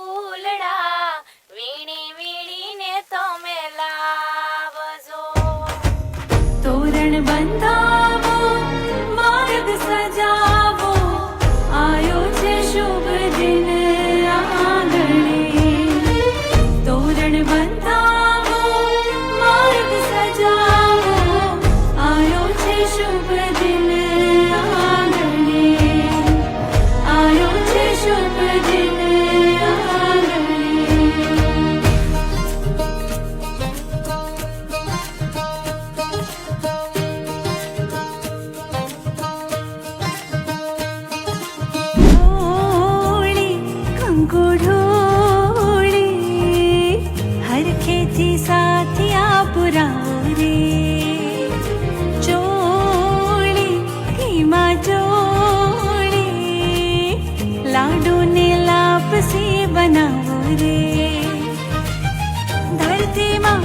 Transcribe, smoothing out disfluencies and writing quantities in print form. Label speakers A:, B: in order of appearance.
A: ફૂલડા વીણી વીણીને તમે લાવજો.
B: તોરણ બંધાવો, માર્ગ સજાવો, આયો છે શુભ દિન આંગણે. તોરણ બંધાવો, માર્ગ સજાવો, આયો છે શુભ દિન આંગણે. આયો છે શુભ દિન આંગણે. ढोली कंकु ढोली हर खेती साथिया पुराओ रे. चोली घीमा चोली लाडू ने लापसी बनाવો રે. ધરતીમાં